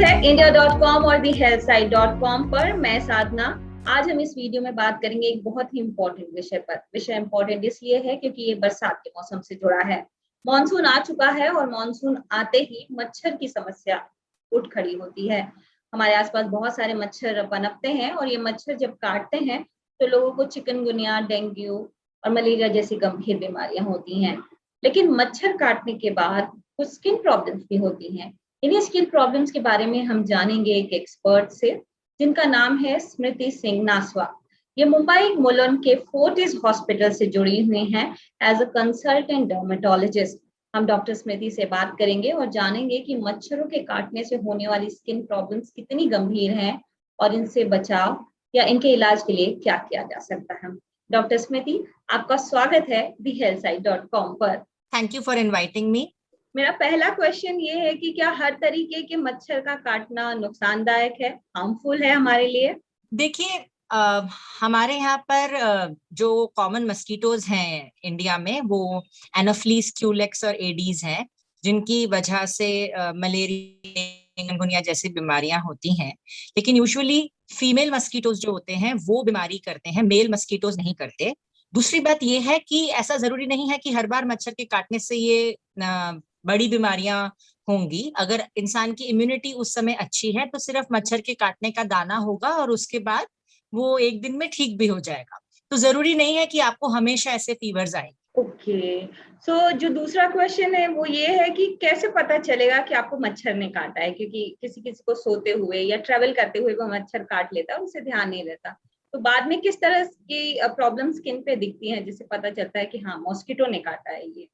है India.com और thehealthsite.com पर। मैं साधना। आज हम इस वीडियो में बात करेंगे एक बहुत ही इम्पोर्टेंट विषय पर। विषय इम्पोर्टेंट इसलिए है क्योंकि ये बरसात के मौसम से जुड़ा है। मॉनसून आ चुका है और मॉनसून आते ही मच्छर की समस्या उठ खड़ी होती है। हमारे आसपास बहुत सारे मच्छर पनपते हैं और ये मच्छर जब काटते हैं तो लोगों को चिकनगुनिया, डेंगू और मलेरिया जैसी गंभीर बीमारियां होती हैं। लेकिन मच्छर काटने के बाद कुछ स्किन प्रॉब्लम्स भी होती हैं। इन्हीं स्किन प्रॉब्लम्स के बारे में हम जानेंगे एक एक्सपर्ट से, जिनका नाम है स्मृति सिंह नासवा। ये मुंबई मुलुंड के फोर्टिस हॉस्पिटल से जुड़ी हुई हैं एज अ कंसल्टेंट डर्मेटोलॉजिस्ट। हम डॉक्टर स्मृति से बात करेंगे और जानेंगे कि मच्छरों के काटने से होने वाली स्किन प्रॉब्लम्स कितनी गंभीर हैं और इनसे बचाव या इनके इलाज के लिए क्या किया जा सकता है। डॉक्टर स्मृति, आपका स्वागत है thehealthsite.com पर। Thank you for inviting me. मेरा पहला क्वेश्चन ये है कि क्या हर तरीके के मच्छर का काटना नुकसानदायक है, हार्मफुल है हमारे लिए? देखिए, हमारे यहाँ पर जो कॉमन मस्कीटोज हैं इंडिया में वो एनोफ्लीस, क्यूलेक्स और एडीज हैं, जिनकी वजह से मलेरिया, चिकनगुनिया जैसी बीमारियां होती हैं। लेकिन यूजुअली फीमेल मस्कीटोज जो होते हैं वो बीमारी करते हैं, मेल मस्कीटोज नहीं करते। दूसरी बात ये है कि ऐसा जरूरी नहीं है कि हर बार मच्छर के काटने से ये बड़ी बीमारियां होंगी। अगर इंसान की इम्यूनिटी उस समय अच्छी है तो सिर्फ मच्छर के काटने का दाना होगा और उसके बाद वो एक दिन में ठीक भी हो जाएगा। तो जरूरी नहीं है कि आपको हमेशा ऐसे फीवर्स आए। ओके, सो जो दूसरा क्वेश्चन है वो ये है कि कैसे पता चलेगा कि आपको मच्छर ने काटा है, क्योंकि किसी किसी को सोते हुए या ट्रेवल करते हुए वो मच्छर काट लेता है, उनसे ध्यान नहीं रहता। तो बाद में किस तरह की प्रॉब्लम स्किन पे दिखती है जिससे पता चलता है कि हाँ, मॉस्किटो ने काटा है ये?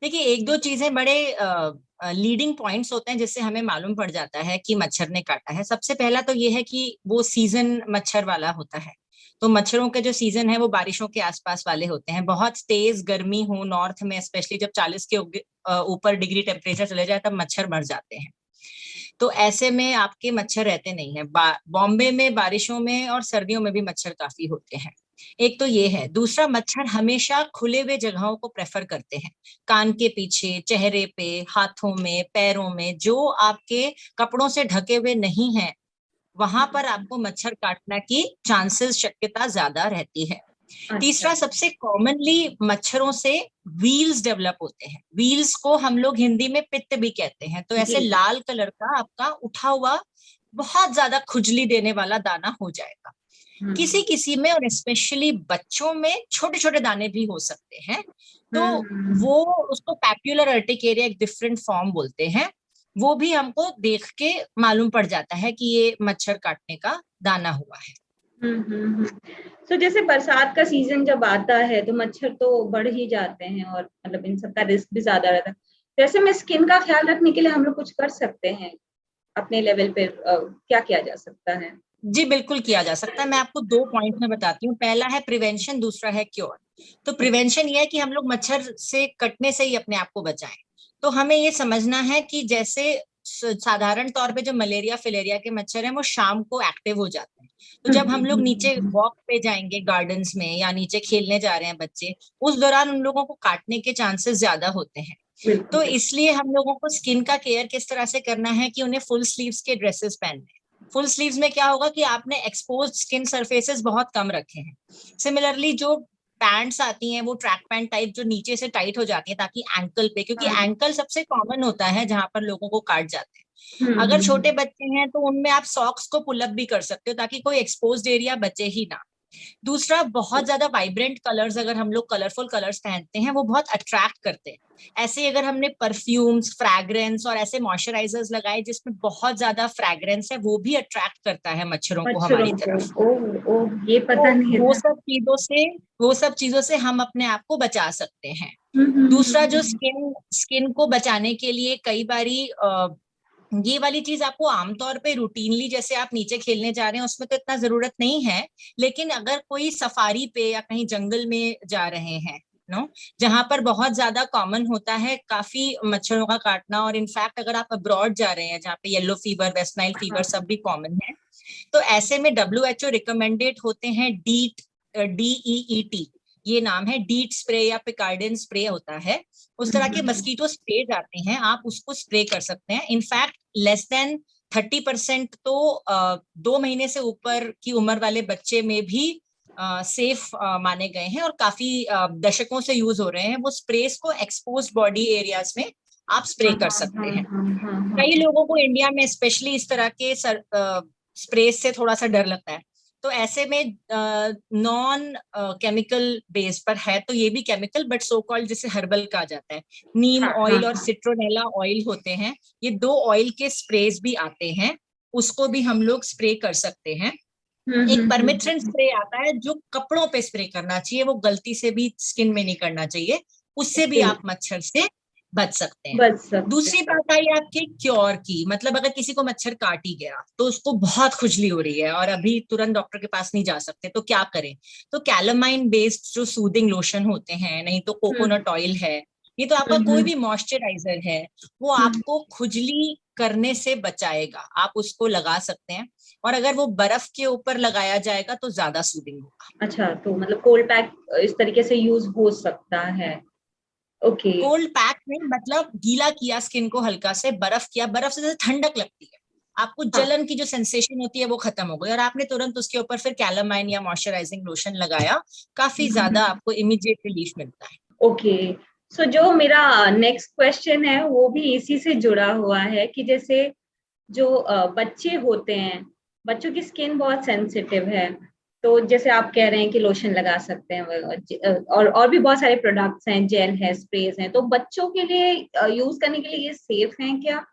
देखिए, एक दो चीजें बड़े लीडिंग पॉइंट्स होते हैं जिससे हमें मालूम पड़ जाता है कि मच्छर ने काटा है। सबसे पहला तो ये है कि वो सीजन मच्छर वाला होता है। तो मच्छरों के जो सीजन है वो बारिशों के आसपास वाले होते हैं। बहुत तेज गर्मी हो नॉर्थ में, स्पेशली जब 40 के ऊपर डिग्री टेम्परेचर चले जाए तब मच्छर मर जाते हैं। तो ऐसे में आपके मच्छर रहते नहीं है। बॉम्बे में बारिशों में और सर्दियों में भी मच्छर काफी होते हैं। एक तो ये है। दूसरा, मच्छर हमेशा खुले हुए जगहों को प्रेफर करते हैं। कान के पीछे, चेहरे पे, हाथों में, पैरों में, जो आपके कपड़ों से ढके हुए नहीं है वहां पर आपको मच्छर काटने की चांसेस, शक्यता ज्यादा रहती है। तीसरा, सबसे कॉमनली मच्छरों से व्हील्स डेवलप होते हैं। व्हील्स को हम लोग हिंदी में पित्त भी कहते हैं। तो ऐसे लाल कलर का आपका उठा हुआ बहुत ज्यादा खुजली देने वाला दाना हो जाएगा। किसी किसी में और स्पेशली बच्चों में छोटे छोटे दाने भी हो सकते हैं। तो वो उसको पैप्युलर अर्टिकेरिया, एक डिफरेंट फॉर्म बोलते हैं। वो भी हमको देख के मालूम पड़ जाता है कि ये मच्छर काटने का दाना हुआ है। तो जैसे बरसात का सीजन जब आता है तो मच्छर तो बढ़ ही जाते हैं और मतलब इन सब का रिस्क भी ज्यादा रहता है। जैसे में स्किन का ख्याल रखने के लिए हम लोग कुछ कर सकते हैं अपने लेवल पे, क्या किया जा सकता है? जी बिल्कुल किया जा सकता है। मैं आपको दो पॉइंट में बताती हूँ। पहला है प्रिवेंशन, दूसरा है क्योर। तो प्रिवेंशन ये है कि हम लोग मच्छर से कटने से ही अपने आप को बचाएं। तो हमें ये समझना है कि जैसे साधारण तौर पे जो मलेरिया फिलेरिया के मच्छर हैं वो शाम को एक्टिव हो जाते हैं। तो जब हम लोग नीचे वॉक पे जाएंगे गार्डन्स में या नीचे खेलने जा रहे हैं बच्चे, उस दौरान उन लोगों को काटने के चांसेस ज्यादा होते हैं। तो इसलिए हम लोगों को स्किन का केयर किस तरह से करना है कि उन्हें फुल स्लीव्स के ड्रेसेस पहनने। फुल स्लीव्स में क्या होगा कि आपने एक्सपोज्ड स्किन सरफेसेस बहुत कम रखे हैं। सिमिलरली जो पैंट्स आती हैं वो ट्रैक पैंट टाइप जो नीचे से टाइट हो जाती है ताकि एंकल पे, क्योंकि एंकल सबसे कॉमन होता है जहां पर लोगों को काट जाते हैं। अगर छोटे बच्चे हैं तो उनमें आप सॉक्स को पुल अप भी कर सकते हो ताकि कोई एक्सपोज्ड एरिया बचे ही ना। दूसरा, बहुत ज्यादा वाइब्रेंट कलर्स, अगर हम लोग कलरफुल कलर्स पहनते हैं वो बहुत अट्रैक्ट करते हैं। ऐसे अगर हमने परफ्यूम्स, फ्रैग्रेंस और ऐसे मॉइस्चराइजर्स लगाए जिसमें बहुत ज्यादा फ्रैग्रेंस है, वो भी अट्रैक्ट करता है मच्छरों को हमारी तरफ। ये पता नहीं तो था। वो सब चीजों से हम अपने आप को बचा सकते हैं। दूसरा, जो स्किन को बचाने के लिए कई बारी ये वाली चीज आपको आमतौर पे रूटीनली, जैसे आप नीचे खेलने जा रहे हैं उसमें तो इतना जरूरत नहीं है, लेकिन अगर कोई सफारी पे या कहीं जंगल में जा रहे हैं जहां पर बहुत ज्यादा कॉमन होता है काफी मच्छरों का काटना, और इनफैक्ट अगर आप अब्रॉड जा रहे हैं जहाँ पे yellow fever, West Nile fever सब भी कॉमन है, तो ऐसे में WHO रिकमेंडेड होते हैं DEET, ये नाम है, डीट स्प्रे या पिकार्डिन स्प्रे होता है। उस तरह के मस्कीटो स्प्रे जाते हैं, आप उसको स्प्रे कर सकते हैं। इनफैक्ट लेस देन 30% तो 2 महीने से ऊपर की उम्र वाले बच्चे में भी सेफ माने गए हैं और काफी दशकों से यूज हो रहे हैं। वो स्प्रेस को एक्सपोज्ड बॉडी एरियाज में आप स्प्रे कर सकते हैं। कई लोगों को इंडिया में स्पेशली इस तरह के स्प्रे से थोड़ा सा डर लगता है, तो ऐसे में नॉन केमिकल बेस पर है, तो ये भी केमिकल बट सो कॉल्ड जिसे हर्बल कहा जाता है, नीम ऑयल और सिट्रोनेला ऑयल होते हैं, ये 2 ऑयल के स्प्रेज भी आते हैं, उसको भी हम लोग स्प्रे कर सकते हैं। एक परमेथ्रिन स्प्रे आता है जो कपड़ों पे स्प्रे करना चाहिए, वो गलती से भी स्किन में नहीं करना चाहिए, उससे भी आप मच्छर से बच सकते हैं। दूसरी बात आई आपके क्योर की, मतलब अगर किसी को मच्छर काट ही गया तो उसको बहुत खुजली हो रही है और अभी तुरंत डॉक्टर के पास नहीं जा सकते, तो क्या करें? तो कैलामाइन बेस्ड जो सूदिंग लोशन होते हैं, नहीं तो कोकोनट ऑयल है, ये तो आपका कोई भी मॉइस्चराइजर है, वो आपको खुजली करने से बचाएगा, आप उसको लगा सकते हैं। और अगर वो बर्फ के ऊपर लगाया जाएगा तो ज्यादा सूदिंग होगा। अच्छा, तो मतलब कोल्ड पैक इस तरीके से यूज हो सकता है? ओके। कोल्ड पैक में मतलब गीला किया स्किन को हल्का से, बर्फ किया, बर्फ से ठंडक लगती है, आपको जलन की जो सेंसेशन होती है वो खत्म हो गई और आपने तुरंत उसके ऊपर फिर कैलामाइन या मॉइस्चराइजिंग लोशन लगाया, काफी ज्यादा आपको इमीडिएट रिलीफ मिलता है। ओके, सो जो मेरा नेक्स्ट क्वेश्चन है वो भी इसी से जुड़ा हुआ है कि जैसे जो बच्चे होते हैं, बच्चों की स्किन बहुत सेंसिटिव है, तो जैसे आप कह रहे हैं कि लोशन लगा सकते हैं और भी बहुत सारे प्रोडक्ट्स हैं, जेल है, स्प्रेज हैं, तो बच्चों के लिए यूज करने के लिए ये सेफ हैं क्या,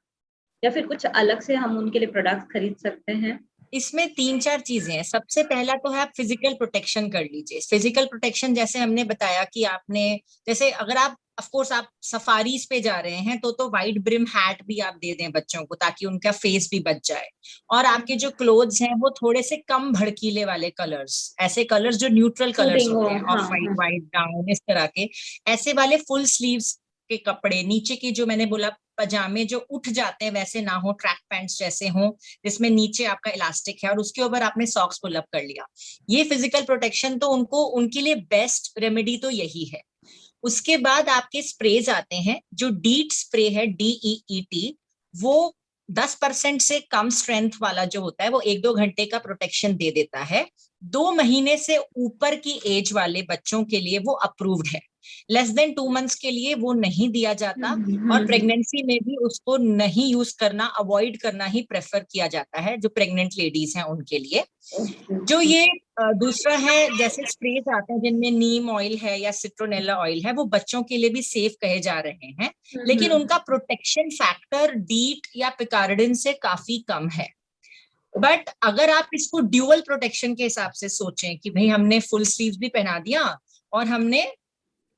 या फिर कुछ अलग से हम उनके लिए प्रोडक्ट्स खरीद सकते हैं? इसमें 3-4 चीजें हैं। सबसे पहला तो है आप फिजिकल प्रोटेक्शन कर लीजिए। फिजिकल प्रोटेक्शन जैसे हमने बताया कि आपने, जैसे अगर आप ऑफ कोर्स आप सफारीज पे जा रहे हैं तो वाइड ब्रिम हैट भी आप दे दें बच्चों को, ताकि उनका फेस भी बच जाए। और आपके जो क्लोथ्स हैं वो थोड़े से कम भड़कीले वाले कलर्स, ऐसे कलर्स जो न्यूट्रल कलर्स होते हैं, ऑफ वाइट, वाइट, ब्राउन, इस तरह के, ऐसे वाले फुल स्लीव्स के कपड़े, नीचे की जो मैंने बोला पजामे जो उठ जाते हैं वैसे ना हो, ट्रैक पैंट्स जैसे हो जिसमें नीचे आपका इलास्टिक है और उसके ऊपर आपने सॉक्स पुल अप कर लिया, ये फिजिकल प्रोटेक्शन तो उनको, उनके लिए बेस्ट रेमेडी तो यही है। उसके बाद आपके स्प्रेज आते हैं, जो डीट स्प्रे है, DEET, वो 10% से कम स्ट्रेंथ वाला जो होता है वो 1-2 घंटे का प्रोटेक्शन दे देता है। 2 महीने से ऊपर की एज वाले बच्चों के लिए वो अप्रूव्ड है, लेस देन 2 मंथ्स के लिए वो नहीं दिया जाता, और प्रेगनेंसी में भी उसको नहीं यूज करना, अवॉइड करना ही प्रेफर किया जाता है जो प्रेग्नेंट लेडीज हैं उनके लिए। जो ये दूसरा है, जैसे स्प्रेज आते हैं जिनमें नीम ऑयल है या सिट्रोनेला ऑयल है, वो बच्चों के लिए भी सेफ कहे जा रहे हैं, लेकिन उनका प्रोटेक्शन फैक्टर डीट या पिकार्डिन से काफी कम है। बट अगर आप इसको ड्यूअल प्रोटेक्शन के हिसाब से सोचें कि भाई हमने फुल स्लीव भी पहना दिया और हमने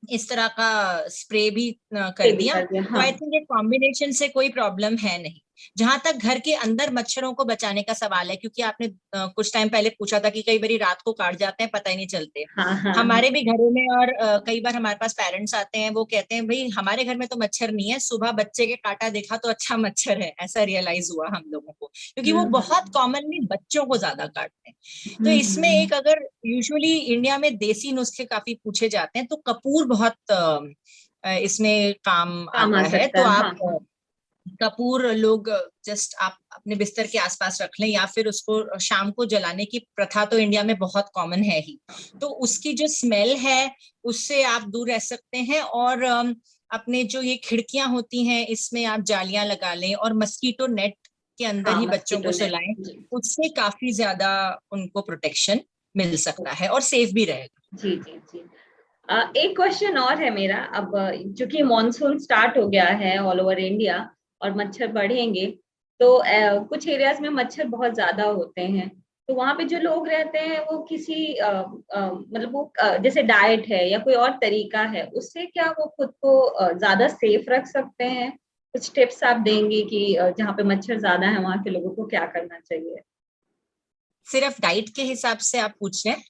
इस तरह का स्प्रे भी कर दिया, तो आई थिंक ये कॉम्बिनेशन से कोई प्रॉब्लम है नहीं। जहां तक घर के अंदर मच्छरों को बचाने का सवाल है, क्योंकि आपने कुछ टाइम पहले पूछा था कि कई बार रात को काट जाते हैं, पता ही नहीं चलते। हमारे भी घरों में, और कई बार हमारे पास पेरेंट्स आते हैं, वो कहते हैं भाई हमारे घर में तो मच्छर नहीं है, सुबह बच्चे के काटा देखा तो अच्छा मच्छर है, ऐसा रियलाइज हुआ हम लोगों को, क्योंकि वो बहुत कॉमनली बच्चों को ज्यादा काटते हैं। तो इसमें एक, अगर यूजुअली इंडिया में देसी नुस्खे काफी पूछे जाते हैं, तो कपूर बहुत इसमें काम आता है। तो आप कपूर लोग जस्ट आप अपने बिस्तर के आसपास रख लें, या फिर उसको शाम को जलाने की प्रथा तो इंडिया में बहुत कॉमन है ही, तो उसकी जो स्मेल है उससे आप दूर रह सकते हैं। और अपने जो ये खिड़कियां होती हैं इसमें आप जालियां लगा लें और मस्कीटो नेट के अंदर ही बच्चों को सुलाएं, उससे काफी ज्यादा उनको प्रोटेक्शन मिल सकता है और सेफ भी रहेगा। जी जी जी। एक क्वेश्चन और है मेरा, अब चूंकि मॉनसून स्टार्ट हो गया है ऑल ओवर इंडिया और मच्छर बढ़ेंगे, तो कुछ एरियाज में मच्छर बहुत ज्यादा होते हैं, तो वहां पे जो लोग रहते हैं वो किसी मतलब वो जैसे डाइट है या कोई और तरीका है, उससे क्या वो खुद को ज्यादा सेफ रख सकते हैं? कुछ टिप्स आप देंगे कि जहाँ पे मच्छर ज्यादा है वहां के लोगों को क्या करना चाहिए? सिर्फ डाइट के हिसाब से आप पूछ रहे हैं?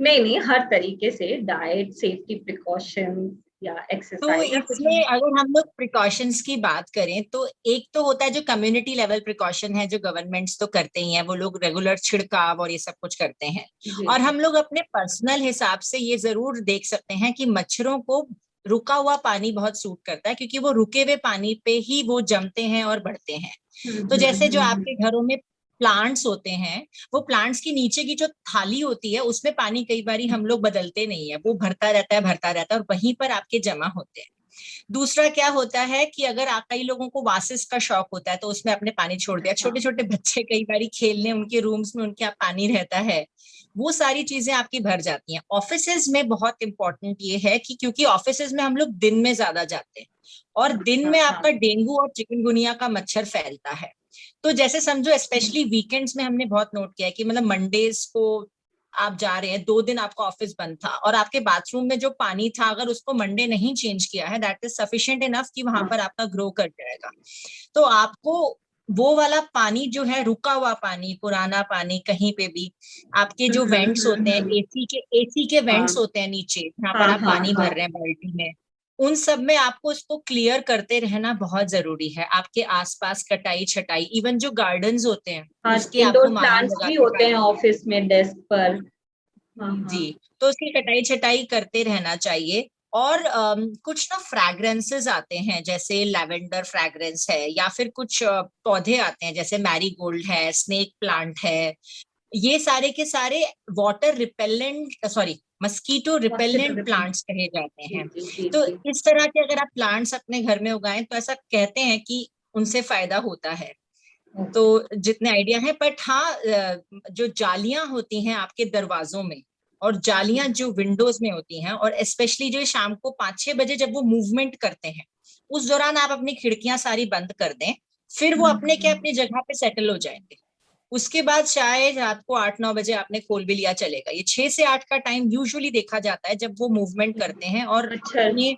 नहीं, हर तरीके से, डाइट, सेफ्टी प्रिकॉशन या तो एक्सरसाइज या कुछ भी। इसमें अगर हम लोग प्रिकॉशंस की बात करें, तो एक तो होता है जो कम्युनिटी लेवल प्रिकॉशन है, जो गवर्नमेंट्स तो करते ही हैं, वो लोग रेगुलर छिड़काव और ये सब कुछ करते हैं। और हम लोग अपने पर्सनल हिसाब से ये जरूर देख सकते हैं कि मच्छरों को रुका हुआ पानी बहुत सूट करता है, क्योंकि वो रुके हुए पानी पे ही वो जमते हैं और बढ़ते हैं। तो जैसे जो आपके घरों में प्लांट्स होते हैं, वो प्लांट्स की नीचे की जो थाली होती है उसमें पानी कई बार हम लोग बदलते नहीं है, वो भरता रहता है भरता रहता है और वहीं पर आपके जमा होते हैं। दूसरा क्या होता है कि अगर कई लोगों को वासिस का शौक होता है तो उसमें आपने पानी छोड़ दिया, छोटे छोटे बच्चे कई बार खेलने उनके रूम्स में उनके यहाँ पानी रहता है, वो सारी चीजें आपकी भर जाती हैं। ऑफिसेज में बहुत इंपॉर्टेंट ये है कि क्योंकि ऑफिसेज में हम लोग दिन में ज्यादा जाते हैं और दिन में आपका डेंगू और चिकनगुनिया का मच्छर फैलता है। तो जैसे समझो स्पेशली वीकेंड्स में हमने बहुत नोट किया है कि मतलब मंडेज को आप जा रहे हैं, 2 दिन आपका ऑफिस बंद था और आपके बाथरूम में जो पानी था अगर उसको मंडे नहीं चेंज किया है, दैट इज सफिशिएंट इनफ कि वहां पर आपका ग्रो कर जाएगा। तो आपको वो वाला पानी जो है, रुका हुआ पानी, पुराना पानी, कहीं पे भी आपके जो वेंट्स होते हैं, एसी के वेंट्स होते हैं नीचे जहाँ पर आप पानी भर रहे हैं बाल्टी में, उन सब में आपको इसको क्लियर करते रहना बहुत जरूरी है। आपके आसपास कटाई छटाई, इवन जो गार्डन्स होते हैं उसके इंडोर आपको मालूम प्लांट्स होगा भी कि होते हैं ऑफिस में डेस्क पर। जी, तो उसकी कटाई छटाई करते रहना चाहिए। और कुछ ना फ्रैग्रेंसेस आते हैं, जैसे लैवेंडर फ्रैग्रेंस है या फिर कुछ पौधे आते हैं जैसे मैरीगोल्ड है, स्नेक प्लांट है, ये सारे के सारे water repellent, sorry mosquito repellent plants कहे जाते हैं। तो इस तरह के अगर आप प्लांट्स अपने घर में उगाएं तो ऐसा कहते हैं कि उनसे फायदा होता है। तो जितने आइडिया है, बट हाँ जो जालियां होती हैं आपके दरवाजों में और जालियां जो विंडोज में होती हैं, और स्पेशली जो शाम को 5-6 बजे जब वो मूवमेंट करते हैं उस दौरान आप अपनी खिड़कियां सारी बंद कर दें, फिर वो अपने क्या अपनी जगह पे सेटल हो जाएंगे। उसके बाद शायद रात को 8-9 बजे आपने खोल भी लिया चलेगा। ये 6 से 8 का टाइम यूजुअली देखा जाता है जब वो मूवमेंट करते हैं और अपने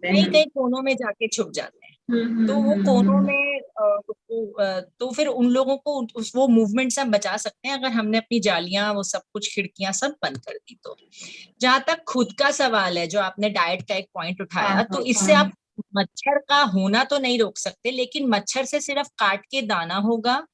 कई कई कोनों में जाके छुप जाते हैं। तो वो कोनों में तो फिर उन लोगों को वो मूवमेंट से हम बचा सकते हैं अगर हमने अपनी जालियां वो सब कुछ खिड़कियां सब बंद कर दी। तो जहां तक खुद का सवाल है, जो आपने डाइट का एक पॉइंट उठाया, तो इससे आप मच्छर का होना तो नहीं रोक सकते, लेकिन मच्छर से सिर्फ काट के दाना होगा,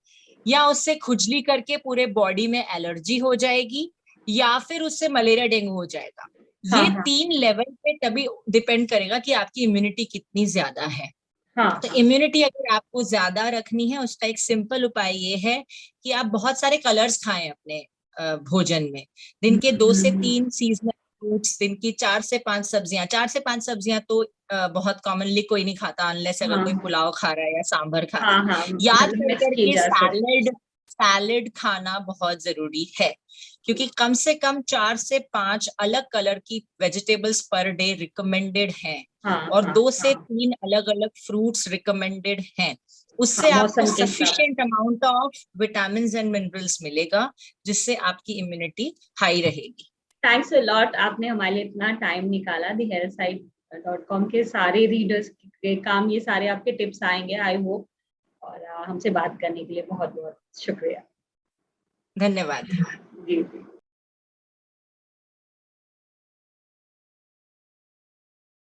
या उससे खुजली करके पूरे बॉडी में एलर्जी हो जाएगी, या फिर उससे मलेरिया डेंगू हो जाएगा। ये 3 लेवल पे तभी डिपेंड करेगा कि आपकी इम्यूनिटी कितनी ज्यादा है। तो इम्यूनिटी अगर आपको ज्यादा रखनी है, उसका एक सिंपल उपाय ये है कि आप बहुत सारे कलर्स खाएं अपने भोजन में। दिन के 2 से 3 सीजनल फ्रूट्स, दिन की 4 से 5 सब्जियां। 4 से 5 सब्जियां तो बहुत कॉमनली कोई नहीं खाता, अनलेस अगर कोई पुलाव खा रहा है या सांभर खा रहा है। याद कर करके सैलेड खाना बहुत जरूरी है, क्योंकि कम से कम 4 से 5 अलग कलर की वेजिटेबल्स पर डे रिकमेंडेड हैं, और 2 से 3 अलग अलग फ्रूट्स रिकमेंडेड हैं। उससे आपको sufficient amount of vitamin and minerals मिलेगा, जिससे आपकी इम्यूनिटी हाई रहेगी। थैंक्स अ लॉट, आपने हमारे लिए इतना टाइम निकाला। thehealthsite.com के सारे रीडर्स के काम ये सारे आपके टिप्स आएंगे आई होप, और हमसे बात करने के लिए बहुत बहुत शुक्रिया। धन्यवाद। जी।